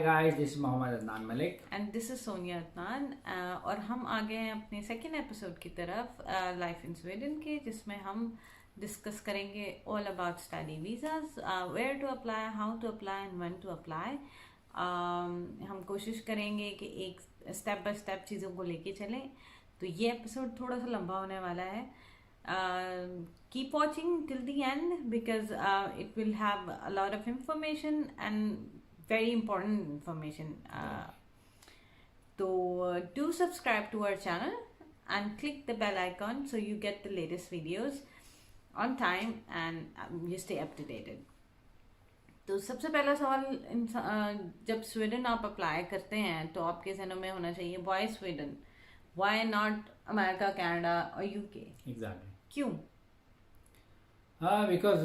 guys, this is Mohammad Adnan Malik and this is Sonia Adnan और हम आ गए हैं अपने सेकेंड एपिसोड की तरफ लाइफ इन स्वीडन के, जिसमें हम डिस्कस करेंगे all about study visas, where to apply, how to apply and when to apply. हम कोशिश करेंगे कि एक स्टेप बाय स्टेप चीज़ों को लेके चलें। तो ये एपिसोड थोड़ा सा लंबा होने वाला है। Keep watching till the end because it will have a lot of information and very important information. So do subscribe to our channel and click the bell icon so you get the latest videos on time and you stay up to date. तो सबसे पहला सवाल, जब Sweden आप apply करते हैं तो आपके जहनों में होना चाहिए why Sweden, why not America, Canada और यूके। एग्जैक्टली क्यों? बिकॉज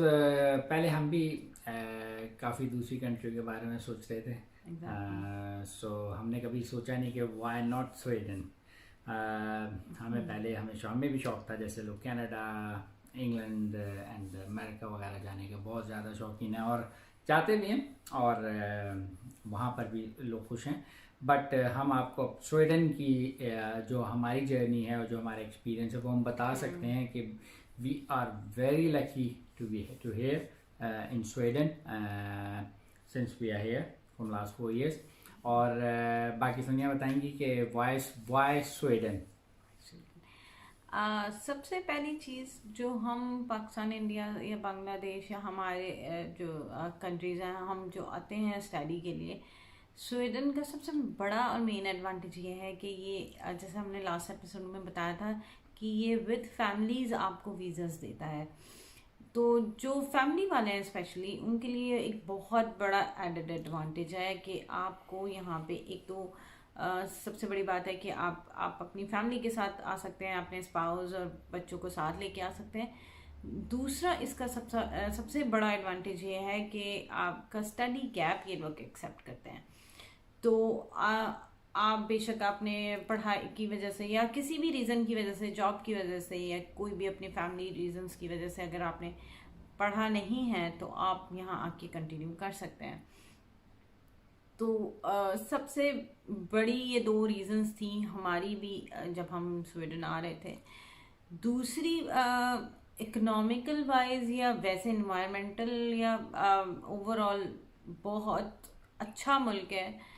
पहले हम भी काफ़ी दूसरी कंट्री के बारे में सोच रहे थे। सो हमने कभी सोचा नहीं कि वाई नॉट स्वीडन। हमें भी शौक था, जैसे लोग कनाडा, इंग्लैंड एंड अमेरिका वगैरह जाने के बहुत ज़्यादा शौकीन हैं और जाते भी हैं, और वहाँ पर भी लोग खुश हैं। बट हम आपको स्वीडन की जो हमारी जर्नी है और जो हमारा एक्सपीरियंस है वो हम बता सकते हैं कि we are very lucky to be to here in Sweden since we are here from last 4 years। और बाकी सोनिया बताएंगी कि वाई स्वीडन। सबसे पहली चीज़ जो हम पाकिस्तान, इंडिया या बांग्लादेश या हमारे जो कंट्रीज़ हैं, हम जो आते हैं स्टडी के लिए, स्वीडन का सबसे बड़ा और मेन एडवांटेज ये है कि ये, जैसे हमने लास्ट एपिसोड में बताया था, कि ये विद फैमिलीज़ आपको वीज़ास देता है। तो जो फैमिली वाले हैं स्पेशली, उनके लिए एक बहुत बड़ा एडेड एडवांटेज है कि आपको यहाँ पे एक तो सबसे बड़ी बात है कि आप अपनी फैमिली के साथ आ सकते हैं, अपने स्पाउस और बच्चों को साथ लेके आ सकते हैं। दूसरा इसका सबसे बड़ा एडवांटेज ये है कि आपका स्टडी गैप ये लोग एक्सेप्ट करते हैं। तो आप बेशक आपने पढ़ाई की वजह से या किसी भी रीज़न की वजह से, जॉब की वजह से या कोई भी अपनी फैमिली रीजंस की वजह से अगर आपने पढ़ा नहीं है तो आप यहाँ आके कंटिन्यू कर सकते हैं। तो सबसे बड़ी ये 2 रीजंस थी हमारी भी जब हम स्वीडन आ रहे थे। दूसरी, इकोनॉमिकल वाइज या वैसे इन्वायरमेंटल या ओवरऑल बहुत अच्छा मुल्क है।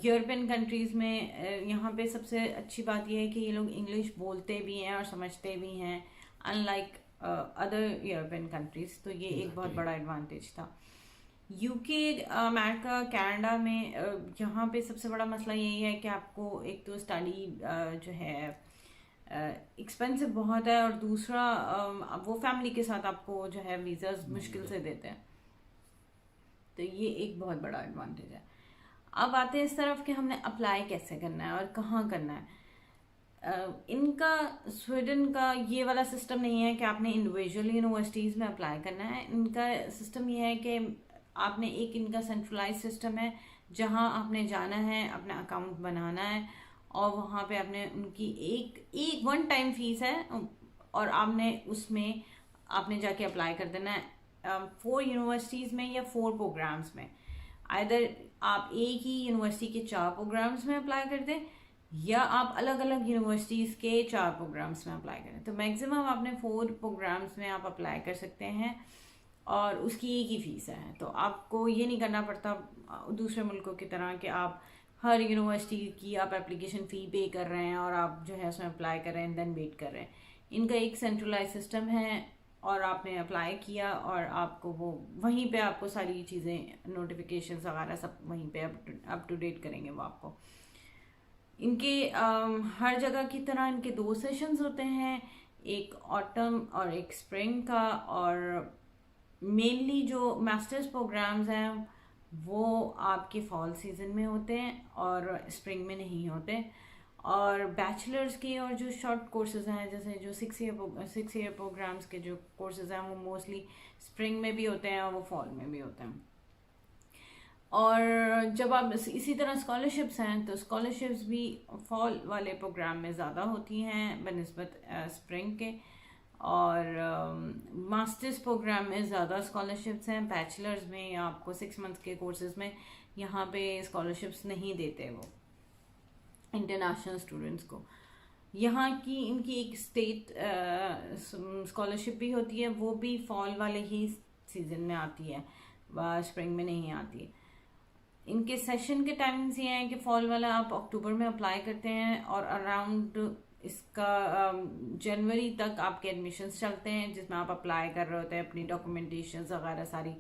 यूरोपियन कंट्रीज़ में यहाँ पे सबसे अच्छी बात यह है कि ये लोग इंग्लिश बोलते भी हैं और समझते भी हैं, अनलाइक अदर यूरोपियन कंट्रीज़। तो ये एक बहुत बड़ा एडवांटेज था। यूके, अमेरिका, कनाडा में यहाँ पे सबसे बड़ा मसला यही है कि आपको एक तो स्टडी जो है एक्सपेंसिव बहुत है, और दूसरा वो फैमिली के साथ आपको जो है वीज़ास मुश्किल से देते हैं। तो ये एक बहुत बड़ा एडवांटेज है। अब आते हैं इस तरफ कि हमने अप्लाई कैसे करना है और कहाँ करना है। इनका, स्वीडन का ये वाला सिस्टम नहीं है कि आपने इंडिविजुअल यूनिवर्सिटीज़ में अप्लाई करना है। इनका सिस्टम ये है कि आपने एक, इनका सेंट्रलाइज सिस्टम है जहाँ आपने जाना है, अपना अकाउंट बनाना है, और वहाँ पे आपने उनकी एक 1 टाइम फीस है, और उसमें आपने जाके अप्लाई कर देना है 4 यूनिवर्सिटीज़ में या 4 प्रोग्राम्स में। आइदर आप एक ही यूनिवर्सिटी के 4 प्रोग्राम्स में अप्लाई कर दें या आप अलग अलग यूनिवर्सिटीज़ के 4 प्रोग्राम्स में अप्लाई करें। तो मैक्सिमम आपने 4 प्रोग्राम्स में आप अप्लाई कर सकते हैं और उसकी एक ही फ़ीस है। तो आपको ये नहीं करना पड़ता दूसरे मुल्कों की तरह कि आप हर यूनिवर्सिटी की आप एप्लीकेशन फ़ी पे कर रहे हैं और आप जो है उसमें अप्लाई कर रहे हैं, देन वेट कर रहे हैं। इनका एक सेंट्रलाइज सिस्टम है और आपने अप्लाई किया और आपको वो वहीं पे आपको सारी चीज़ें, नोटिफिकेशंस वगैरह सब वहीं पे अप टू डेट करेंगे वो आपको। इनके हर जगह की तरह इनके 2 सेशंस होते हैं, एक ऑटम और एक स्प्रिंग का, और मेनली जो मास्टर्स प्रोग्राम्स हैं वो आपके फॉल सीज़न में होते हैं और स्प्रिंग में नहीं होते। और बैचलर्स के और जो शॉर्ट कोर्सेज हैं, जैसे जो 6 ईयर प्रोग्राम्स के जो कोर्सेज हैं, वो मोस्टली स्प्रिंग में भी होते हैं और वो फॉल में भी होते हैं। और जब आप इसी तरह स्कॉलरशिप्स हैं, तो स्कॉलरशिप्स भी फॉल वाले प्रोग्राम में ज़्यादा होती हैं बनिस्बत स्प्रिंग के, और मास्टर्स प्रोग्राम में ज़्यादा स्कॉलरशिप्स हैं। बैचलर्स में आपको 6 मंथ के कोर्सेज में यहाँ पे स्कॉलरशिप्स नहीं देते वो इंटरनेशनल स्टूडेंट्स को। यहाँ की इनकी एक स्टेट स्कॉलरशिप भी होती है, वो भी फॉल वाले ही सीज़न में आती है, स्प्रिंग में नहीं आती है। इनके सेशन के टाइमिंग्स ये हैं कि फॉल वाला आप अक्टूबर में अप्लाई करते हैं और अराउंड इसका जनवरी तक आपके एडमिशन्स चलते हैं, जिसमें आप अप्लाई कर रहे होते हैं, अपनी डॉक्यूमेंटेशन वगैरह सारी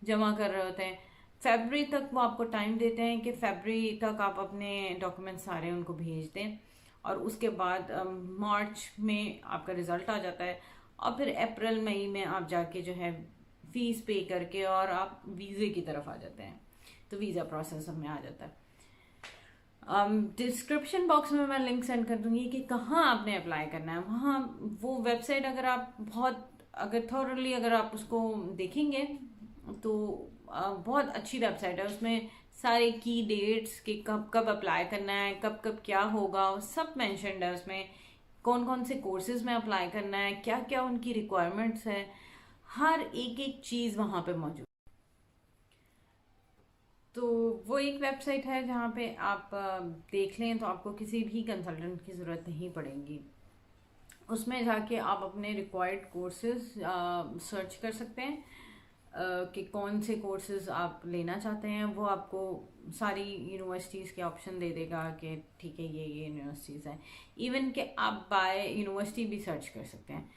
जमा कर रहे होते हैं। फरवरी तक वो आपको टाइम देते हैं कि फरवरी तक आप अपने डॉक्यूमेंट्स सारे उनको भेज दें, और उसके बाद मार्च में आपका रिज़ल्ट आ जाता है, और फिर अप्रैल मई में आप जाके जो है फीस पे करके और आप वीज़े की तरफ आ जाते हैं, तो वीज़ा प्रोसेस में आ जाता है। डिस्क्रिप्शन बॉक्स में मैं लिंक सेंड कर दूंगी कि कहाँ आपने अप्लाई करना है। वहाँ वो वेबसाइट अगर आप अगर थॉरली अगर आप उसको देखेंगे तो बहुत अच्छी वेबसाइट है। उसमें सारे की डेट्स कि कब कब अप्लाई करना है, कब कब क्या होगा, सब मेंशन्ड है उसमें। कौन कौन से कोर्सेज में अप्लाई करना है, क्या क्या उनकी रिक्वायरमेंट्स है, हर एक चीज़ वहाँ पे मौजूद। तो वो एक वेबसाइट है जहाँ पे आप देख लें तो आपको किसी भी कंसल्टेंट की ज़रूरत नहीं पड़ेगी। उसमें जाके आप अपने रिक्वायर्ड कोर्सेज सर्च कर सकते हैं कि कौन से कोर्सेज आप लेना चाहते हैं। वो आपको सारी यूनिवर्सिटीज़ के ऑप्शन दे देगा कि ठीक है ये यूनिवर्सिटीज़ हैं। इवन कि आप बाय यूनिवर्सिटी भी सर्च कर सकते हैं।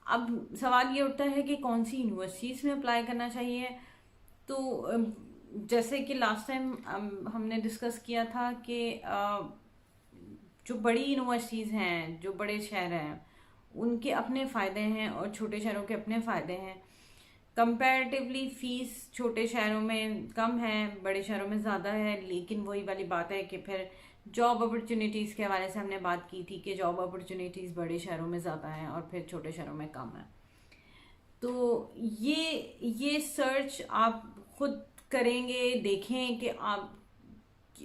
अब सवाल ये उठता है कि कौन सी यूनिवर्सिटीज़ में अप्लाई करना चाहिए। तो जैसे कि लास्ट टाइम हमने डिस्कस किया था कि जो बड़ी यूनिवर्सिटीज़ हैं, जो बड़े शहर हैं, उनके अपने फ़ायदे हैं और छोटे शहरों के अपने फ़ायदे हैं। कंपैरेटिवली फ़ीस छोटे शहरों में कम है, बड़े शहरों में ज़्यादा है, लेकिन वही वाली बात है कि फिर जॉब अपॉर्चुनिटीज़ के हवाले से हमने बात की थी कि जॉब अपॉर्चुनिटीज़ बड़े शहरों में ज़्यादा हैं और फिर छोटे शहरों में कम है। तो ये सर्च आप खुद करेंगे, देखें कि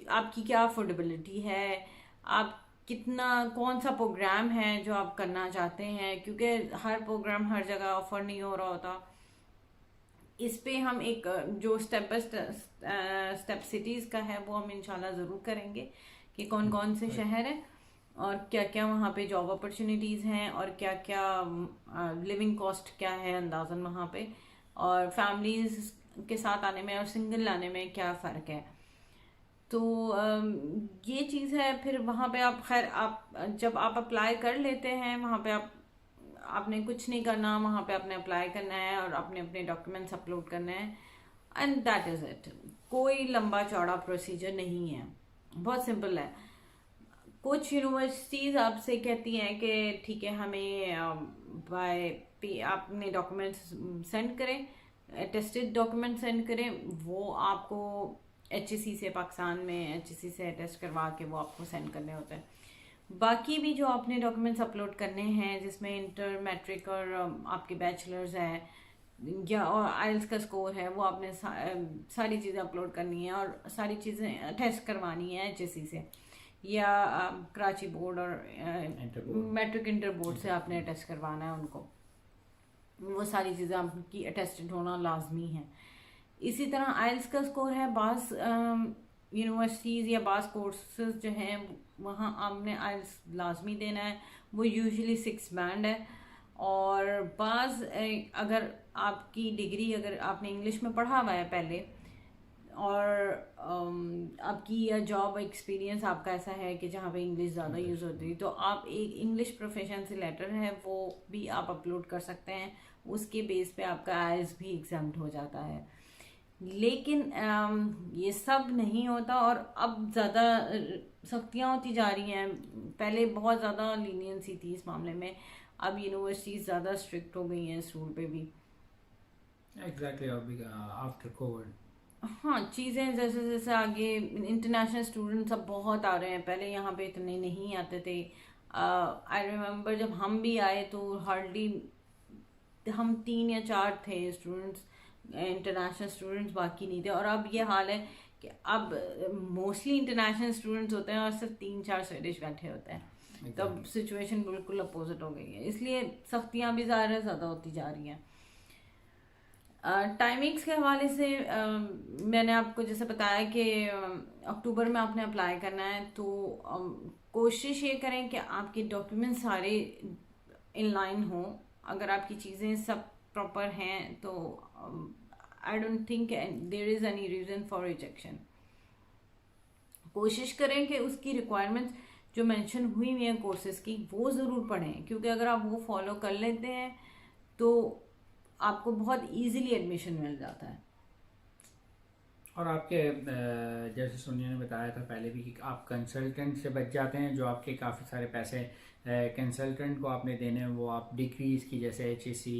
आपकी क्या अफोर्डेबिलिटी है, आप कितना कौन सा प्रोग्राम है जो आप करना चाहते हैं, क्योंकि हर प्रोग्राम हर जगह ऑफर नहीं हो रहा होता। इस पे हम एक जो स्टेप बाय स्टेप सिटीज़ का है वो हम इंशाल्लाह ज़रूर करेंगे कि कौन कौन से शहर हैं और क्या क्या वहाँ पे जॉब अपॉर्चुनिटीज़ हैं और क्या क्या लिविंग कॉस्ट क्या है अंदाज़न वहाँ पे, और फैमिलीज़ के साथ आने में और सिंगल आने में क्या फ़र्क है। तो ये चीज़ है। फिर वहाँ पे आप आप जब आप अप्लाई कर लेते हैं वहाँ पे आपने कुछ नहीं करना, वहाँ पे आपने अप्लाई करना है और अपने अपने डॉक्यूमेंट्स अपलोड करने हैं, एंड दैट इज़ इट। कोई लंबा चौड़ा प्रोसीजर नहीं है, बहुत सिंपल है। कुछ यूनिवर्सिटीज़ आपसे कहती हैं कि ठीक है हमें बाय पे अपने डॉक्यूमेंट्स सेंड करें, अटेस्टेड डॉक्यूमेंट सेंड करें, वो आपको HEC से पाकिस्तान में HEC से अटेस्ट करवा के वो आपको सेंड करने होते हैं। बाकी भी जो आपने डॉक्यूमेंट्स अपलोड करने हैं जिसमें इंटर मैट्रिक और आपके बैचलर्स है या और आइल्स का स्कोर है, वो आपने सारी चीज़ें अपलोड करनी है और सारी चीज़ें अटेस्ट करवानी है HEC से या कराची बोर्ड और मैट्रिक इंटर बोर्ड से आपने अटेस्ट करवाना है उनको। वो सारी चीज़ें आपकी अटेस्टेड होना लाजमी है। इसी तरह आइल्स का स्कोर है, बाज़ यूनिवर्सिटीज़ या बाज़ कोर्सेज जो हैं वहाँ आपने आइल्स लाजमी देना है, वो यूजुअली 6 बैंड है। और बाज़ अगर आपकी डिग्री अगर आपने इंग्लिश में पढ़ा हुआ है पहले और आपकी या जॉब एक्सपीरियंस आपका ऐसा है कि जहाँ पे इंग्लिश ज़्यादा यूज़ होती है, तो आप एक इंग्लिश प्रोफिशिएंसी लेटर है वो भी आप अपलोड कर सकते हैं। उसके बेस पे आपका आइल्स भी एग्जाम्ड हो जाता है। लेकिन ये सब नहीं होता और अब ज़्यादा सख्तियाँ होती जा रही हैं। पहले बहुत ज़्यादा लीनियंसी थी इस मामले में, अब यूनिवर्सिटीज़ ज़्यादा स्ट्रिक्ट हो गई हैं इस रूल पे भी। एग्जैक्टली आफ्टर कोविड हाँ, चीज़ें जैसे जैसे आगे इंटरनेशनल स्टूडेंट्स अब बहुत आ रहे हैं, पहले यहाँ पे इतने नहीं आते थे। आई रिमेम्बर जब हम भी आए तो हार्डली हम 3 या 4 थे स्टूडेंट्स, इंटरनेशनल स्टूडेंट्स, बाकी नहीं थे। और अब ये हाल है कि अब मोस्टली इंटरनेशनल स्टूडेंट्स होते हैं और सिर्फ 3-4 स्वीडिश बैठे होते हैं। तब सिचुएशन बिल्कुल अपोजिट हो गई है, इसलिए सख्तियाँ भी ज़्यादा होती जा रही हैं। टाइमिंग्स के हवाले से मैंने आपको जैसे बताया कि अक्टूबर में आपने अप्लाई करना है, तो कोशिश ये करें कि आपके डॉक्यूमेंट सारे इन लाइन हो। अगर आपकी चीज़ें सब प्रॉपर हैं तो I don't think there is any reason for rejection. कोशिश करें कि उसकी रिक्वायरमेंट्स जो मेंशन हुई हुई हैं कोर्सेज की वो ज़रूर पढ़ें, क्योंकि अगर आप वो फॉलो कर लेते हैं तो आपको बहुत इजीली एडमिशन मिल जाता है। और आपके जैसे सोनिया ने बताया था पहले भी कि आप कंसल्टेंट से बच जाते हैं, जो आपके काफ़ी सारे पैसे कंसल्टेंट को आपने देने हैं, वो आप डिग्रीज की जैसे HSC,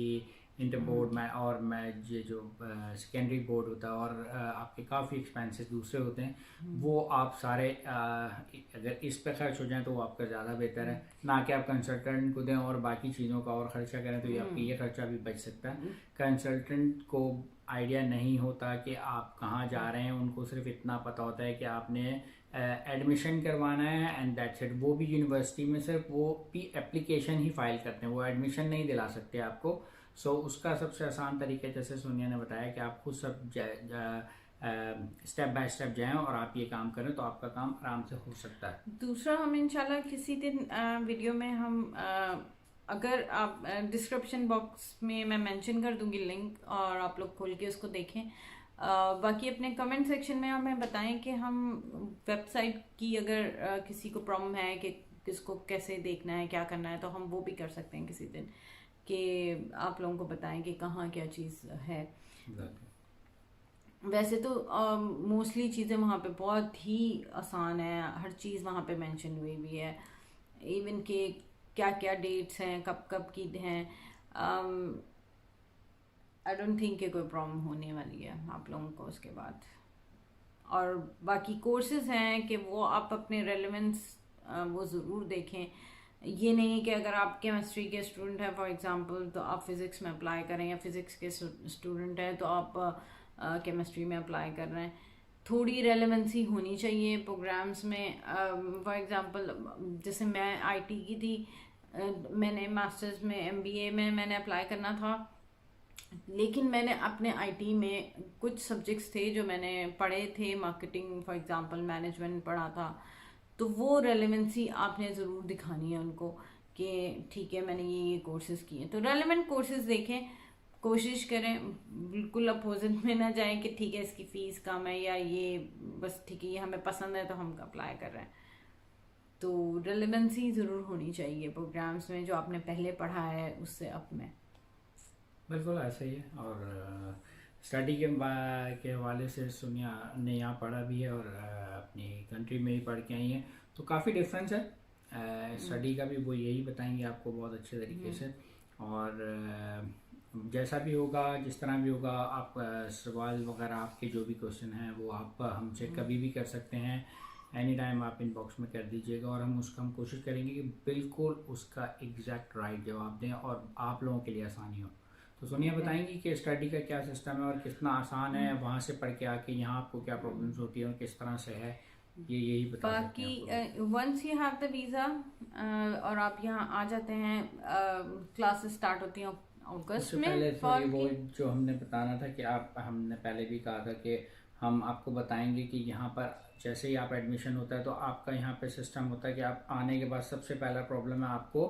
इंटर बोर्ड में और मैं ये जो सेकेंडरी बोर्ड होता है और आपके काफ़ी एक्सपेंसेस दूसरे होते हैं, वो आप सारे अगर इस पे खर्च हो जाएं तो वो आपका ज़्यादा बेहतर है, ना कि आप कंसल्टेंट को दें और बाकी चीज़ों का और ख़र्चा करें, तो ये आपका ये खर्चा भी बच सकता है। कंसल्टेंट को आइडिया नहीं होता कि आप कहाँ जा रहे हैं, उनको सिर्फ इतना पता होता है कि आपने एडमिशन करवाना है एंड दैट्स इट। वो भी यूनिवर्सिटी में सिर्फ वो भी एप्लीकेशन ही फाइल करते हैं, वो एडमिशन नहीं दिला सकते आपको। सो उसका सबसे आसान तरीका जैसे सोनिया ने बताया कि आप खुद सब स्टेप बाय स्टेप जाएं और आप ये काम करें तो आपका काम आराम से हो सकता है। दूसरा, हम इंशाल्लाह किसी दिन वीडियो में हम अगर आप डिस्क्रिप्शन बॉक्स में मैं मेंशन कर दूंगी लिंक और आप लोग खोल के उसको देखें। बाकी अपने कमेंट सेक्शन में हमें बताएं कि हम वेबसाइट की अगर किसी को प्रॉब्लम है कि किसको कैसे देखना है, क्या करना है, तो हम वो भी कर सकते हैं किसी दिन, कि आप लोगों को बताएं कि कहाँ क्या चीज़ है। वैसे तो मोस्टली चीज़ें वहाँ पे बहुत ही आसान है, हर चीज़ वहाँ पे मेंशन हुई हुई है, इवन के क्या क्या डेट्स हैं, कब कब की हैं। आई डोंट थिंक कि कोई प्रॉब्लम होने वाली है आप लोगों को उसके बाद। और बाकी कोर्सेज हैं कि वो आप अपने रेलेवेंस वो ज़रूर देखें। ये नहीं कि अगर आप केमिस्ट्री के स्टूडेंट हैं फॉर एग्जांपल तो आप फिज़िक्स में अप्लाई करें, या फिज़िक्स के स्टूडेंट हैं तो आप केमिस्ट्री में अप्लाई कर रहे हैं। थोड़ी रेलेवेंसी होनी चाहिए प्रोग्राम्स में। फॉर एग्जांपल जैसे मैं IT की थी, मैंने मास्टर्स में MBA में मैंने अप्लाई करना था, लेकिन मैंने अपने IT में कुछ सब्जेक्ट्स थे जो मैंने पढ़े थे, मार्केटिंग फॉर एग्जांपल, मैनेजमेंट पढ़ा था, तो वो रेलेवेंसी आपने ज़रूर दिखानी है उनको कि ठीक है मैंने ये कोर्सेज़ किए। तो रेलेवेंट कोर्सेज़ देखें, कोशिश करें बिल्कुल अपोजिट में ना जाएं कि ठीक है इसकी फ़ीस कम है या ये बस ठीक है ये हमें पसंद है तो हम अप्लाई कर रहे हैं। तो रेलेवेंसी ज़रूर होनी चाहिए प्रोग्राम्स में जो आपने पहले पढ़ा है उससे अब में। बिल्कुल ऐसा ही है। और स्टडी के हवाले से सोनिया ने यहाँ पढ़ा भी है और अपनी कंट्री में ही पढ़ के आई हैं, तो काफ़ी डिफरेंस है स्टडी का भी, वो यही बताएंगे आपको बहुत अच्छे तरीके से। और जैसा भी होगा, जिस तरह भी होगा, आप सवाल वगैरह आपके जो भी क्वेश्चन हैं वो आप हमसे कभी भी कर सकते हैं, एनी टाइम आप इनबॉक्स में कर दीजिएगा और हम कोशिश करेंगे कि बिल्कुल उसका एग्जैक्ट राइट जवाब दें और आप लोगों के लिए आसानी हो। तो सोनिया बताएंगी कि स्टडी का क्या सिस्टम है और कितना आसान है वहाँ से पढ़ के आके यहाँ आपको क्या प्रॉब्लम्स होती है और किस तरह से है, ये यही बता सकते हैं। बाकी once you have the visa और आप यहाँ आ जाते हैं, क्लासेस स्टार्ट होती हैं अगस्त में। पहले वो जो हमने बताना था कि हमने पहले भी कहा था कि हम आपको बताएंगे कि यहाँ पर जैसे ही आप एडमिशन होता है तो आपका यहाँ पे सिस्टम होता है कि आप आने के बाद सबसे पहला प्रॉब्लम है आपको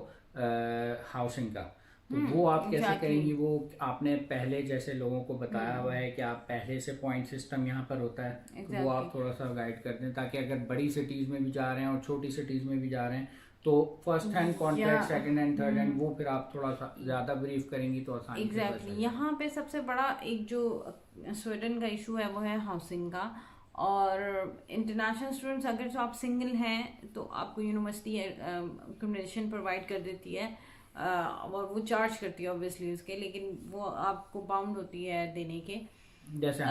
हाउसिंग का, तो वो आप कैसे करेंगी, वो आपने पहले जैसे लोगों को बताया हुआ है कि आप पहले से पॉइंट सिस्टम यहाँ पर होता है, तो वो आप थोड़ा सा गाइड कर दें ताकि अगर बड़ी सिटीज़ में भी जा रहे हैं और छोटी सिटीज़ में भी जा रहे हैं तो first hand contract, second hand, third hand, वो फिर आप थोड़ा सा ज़्यादा ब्रीफ करेंगी तो आसानी से। एग्जैक्टली यहाँ पे सबसे बड़ा एक जो स्वीडन का इशू है वो है हाउसिंग का। और इंटरनेशनल स्टूडेंट्स अगर जो आप सिंगल हैं तो आपको यूनिवर्सिटी अकोमोडेशन प्रोवाइड कर देती है और वो चार्ज करती है ऑब्वियसली उसके, लेकिन वो आपको बाउंड होती है देने के। जैसे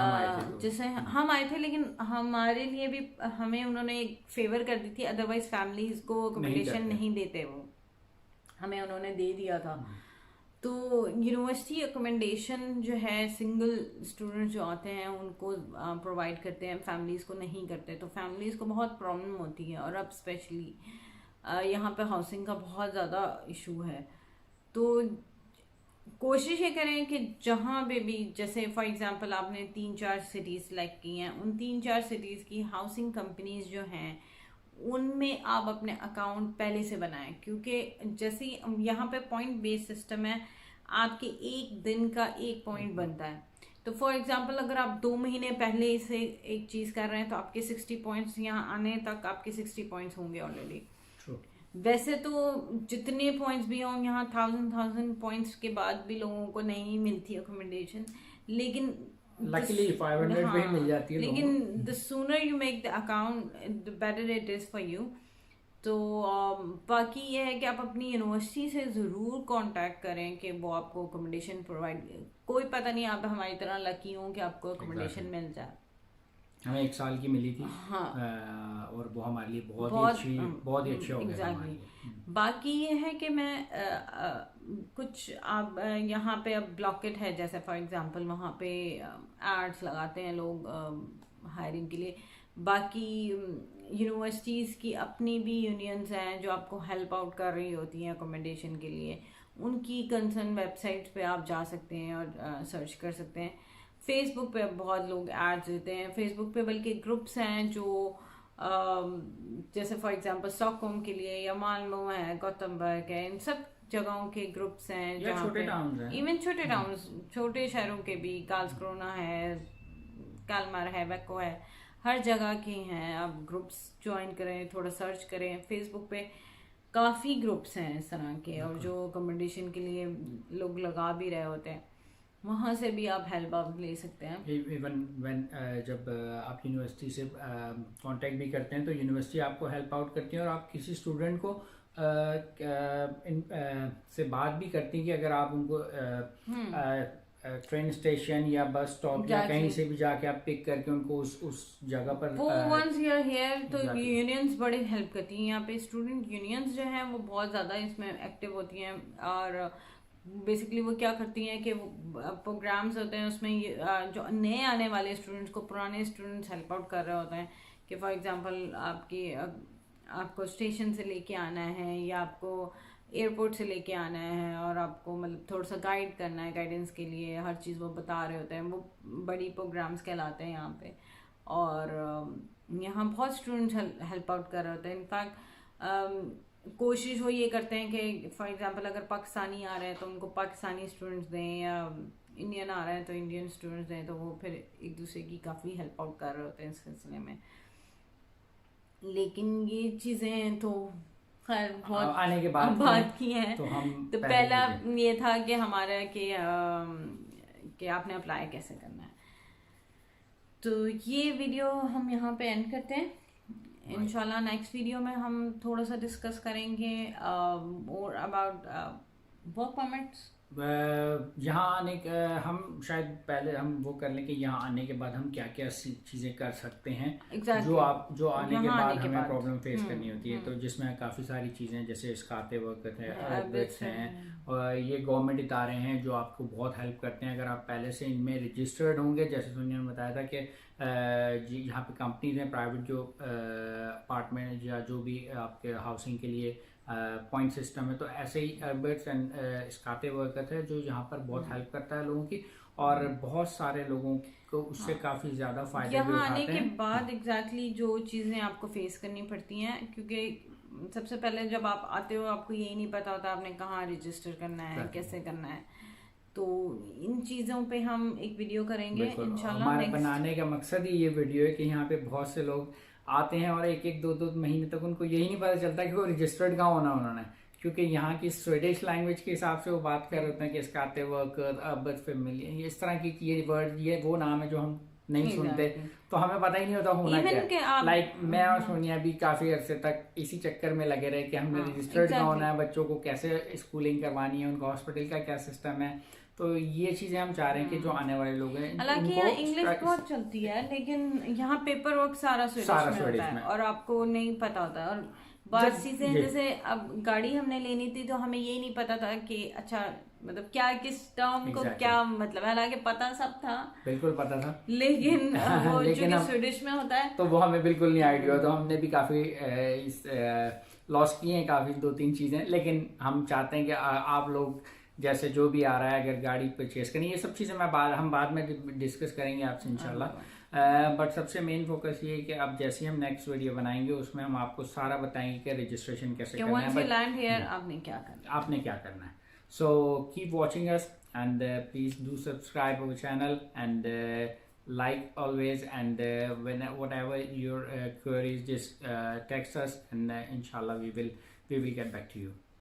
हम आए थे लेकिन हमारे लिए भी हमें उन्होंने एक फेवर कर दी थी, अदरवाइज फैमिलीज को अकोमोडेशन नहीं देते, वो हमें उन्होंने दे दिया था। तो यूनिवर्सिटी अकोमोडेशन जो है सिंगल स्टूडेंट जो आते हैं उनको प्रोवाइड करते हैं, फैमिलीज को नहीं करते, तो फैमिलीज को बहुत प्रॉब्लम होती है। और अब स्पेशली यहाँ पे हाउसिंग का बहुत ज़्यादा इशू है। तो कोशिश ये करें कि जहाँ पे भी, जैसे फॉर एग्जांपल आपने 3-4 सिटीज़ सेलेक्ट की हैं, उन 3-4 सिटीज़ की हाउसिंग कंपनीज जो हैं उनमें आप अपने अकाउंट पहले से बनाएं, क्योंकि जैसे यहाँ पे पॉइंट बेस्ड सिस्टम है, आपके एक दिन का एक पॉइंट बनता है। तो फॉर एग्जांपल अगर आप 2 महीने पहले से एक चीज़ कर रहे हैं तो आपके 60 पॉइंट्स यहाँ आने तक आपके 60 पॉइंट्स होंगे ऑलरेडी। वैसे तो जितने पॉइंट्स भी हों, यहाँ 1000 पॉइंट्स के बाद भी लोगों को नहीं मिलती अकोमोडेशन, लेकिन लकीली 500 पे ही मिल जाती है। लेकिन the sooner you make the account the better it is for you. तो बाकी ये है कि आप अपनी यूनिवर्सिटी से ज़रूर कांटेक्ट करें कि वो आपको अकोमोडेशन प्रोवाइड, कोई पता नहीं आप हमारी तरह लकी हों कि आपको अकोमोडेशन मिल जाए। हमें 1 साल की मिली थी। हाँ। और वो हमारे लिए बहुत ही अच्छी हो गई हमारे लिए। बाकी ये है कि मैं कुछ आप यहाँ पे अब ब्लॉकेट है, जैसे फॉर एग्जांपल वहाँ पे एड्स लगाते हैं लोग हायरिंग के लिए। बाकी यूनिवर्सिटीज़ की अपनी भी यूनियंस हैं जो आपको हेल्प आउट कर रही होती हैं अकोमोडेशन के लिए, उनकी कंसर्न वेबसाइट्स पे आप जा सकते हैं और सर्च कर सकते हैं। फेसबुक पे बहुत लोग एड्स देते हैं, फेसबुक पे बल्कि ग्रुप्स हैं जो जैसे फॉर एग्जांपल स्टॉकहोम के लिए, या माल्मो है, गौतमबर्ग है, इन सब जगहों के ग्रुप्स हैं जहाँ पे इवन छोटे टाउन्स, छोटे शहरों के भी, कार्लस्क्रोना है, कैलमार है, वेको है, हर जगह के हैं। आप ग्रुप्स ज्वाइन करें, थोड़ा सर्च करें, फेसबुक पे काफ़ी ग्रुप्स हैं इस तरह के, और जो अकोमोडेशन के लिए लोग लगा भी रहे होते हैं, वहाँ से भी आप हेल्प आप ले सकते हैं। इवन व्हेन जब आप यूनिवर्सिटी से कांटेक्ट भी करते हैं तो यूनिवर्सिटी आपको हेल्प आउट करती है, और आप किसी स्टूडेंट को से बात भी करती हैं कि अगर आप उनको ट्रेन स्टेशन या बस स्टॉप या कहीं से भी जाके आप पिक करके उनको उस जगह पर वो वंस यू आर हियर, तो यूनियंस बड़ी हेल्प करती हैं। यहाँ पे स्टूडेंट यूनियंस जो हैं वो बहुत ज़्यादा इसमें एक्टिव होती हैं, और बेसिकली वो क्या करती हैं कि प्रोग्राम्स होते हैं उसमें जो नए आने वाले स्टूडेंट्स को पुराने स्टूडेंट्स हेल्प आउट कर रहे होते हैं कि फॉर एग्जांपल आपको स्टेशन से लेके आना है या आपको एयरपोर्ट से लेके आना है, और आपको मतलब थोड़ा सा गाइड करना है, गाइडेंस के लिए हर चीज़ वो बता रहे होते हैं। वो बड़ी प्रोग्राम्स कहलाते हैं यहाँ पे, और यहाँ बहुत स्टूडेंट्स हेल्प आउट कर रहे होते हैं। इनफैक्ट कोशिश वो ये करते हैं कि फॉर एग्जांपल अगर पाकिस्तानी आ रहे हैं तो उनको पाकिस्तानी स्टूडेंट्स दें, या इंडियन आ रहे हैं तो इंडियन स्टूडेंट्स दें, तो वो फिर एक दूसरे की काफ़ी हेल्प आउट कर रहे होते हैं इस सिलसिले में। लेकिन ये चीज़ें तो खैर बहुत आने के बाद बात की हैं। तो पहला ये था कि हमारा कि आपने अप्लाई कैसे करना है। तो ये वीडियो हम यहाँ पे एंड करते हैं। इंशाल्लाह नेक्स्ट वीडियो में हम थोड़ा सा डिस्कस करेंगे और अबाउट वर्क परमिट्स। यहाँ आने का हम शायद पहले हम वो कर लें कि यहाँ आने के बाद हम क्या क्या चीज़ें कर सकते हैं। exactly. जो आने के बाद हमें प्रॉब्लम फेस करनी होती है, तो जिसमें काफ़ी सारी चीज़ें जैसे इसकाते वर्क हैं, अरबिट्स हैं, और ये गवर्नमेंट इदारे हैं जो आपको बहुत हेल्प करते हैं। अगर आप पहले से इनमें रजिस्टर्ड होंगे, जैसे सोनिया ने बताया था कि यहाँ पे कंपनीज हैं प्राइवेट जो अपार्टमेंट या जो भी आपके हाउसिंग के लिए पॉइंट सिस्टम है, तो ऐसे ही अरबिट्स एंड इसकाते वर्कर्स है जो यहाँ पर बहुत हेल्प करता है लोगों की, और बहुत सारे लोगों को उससे काफ़ी ज़्यादा फायदे भी उठाते हैं। यहाँ आने के बाद एग्जैक्टली जो चीज़ें आपको फेस करनी पड़ती हैं, क्योंकि सबसे पहले जब आप आते हो आपको यही नहीं पता होता आपने कहाँ रजिस्टर करना है, कैसे करना है। तो इन चीज़ों पे हम एक वीडियो करेंगे इंशाल्लाह। हमारे बनाने का मकसद ही ये वीडियो है कि यहाँ पे बहुत से लोग आते हैं और एक एक दो दो महीने तक उनको यही नहीं पता चलता कि वो रजिस्टर्ड कहाँ होना उन्होंने, क्योंकि यहाँ की स्वीडिश लैंग्वेज के हिसाब से वो बात कर रहे होते हैं कि इसकाते वर्कर, अरबिट फैमिली, इस तरह की ये वर्ड, ये वो नाम है जो हम नहीं सुनते, तो हमें पता ही नहीं होता होना क्या। लाइक मैं और सोनिया भी काफी अरसे तक इसी चक्कर में लगे रहे कि हमने रजिस्टर्ड कहाँ होना है, बच्चों को कैसे स्कूलिंग करवानी है, उनका हॉस्पिटल का क्या सिस्टम है। तो ये चीजें हम चाह रहे हैं कि जो आने वाले लोग हैं, हालांकि यहाँ इंग्लिश बहुत चलती है लेकिन यहाँ पेपर वर्क सारा स्वीडिश में होता है और आपको नहीं पता होता। और बात चीजें जैसे अब गाड़ी हमने लेनी थी तो हमें ये नहीं पता था कि अच्छा मतलब क्या किस टर्म को क्या मतलब, हालांकि पता सब था, बिल्कुल पता था, लेकिन वो जो स्वीडिश में होता है तो वो हमें बिल्कुल नहीं आइडिया। तो हमने भी काफी लॉस किए हैं काफी 2-3 चीजें, लेकिन हम चाहते हैं कि आप लोग जैसे जो भी आ रहा है, अगर गाड़ी परचेज करनी, ये सब चीज़ें हम बाद में डिस्कस करेंगे आपसे इंशाल्लाह। बट सबसे मेन फोकस ये है कि अब जैसे हम नेक्स्ट वीडियो बनाएंगे उसमें हम आपको सारा बताएंगे कि रजिस्ट्रेशन कैसे करना है, आपने क्या करना है। So keep watching us and please do subscribe our channel and like always, and whatever your queries, just text us, and inshallah we will get back to you.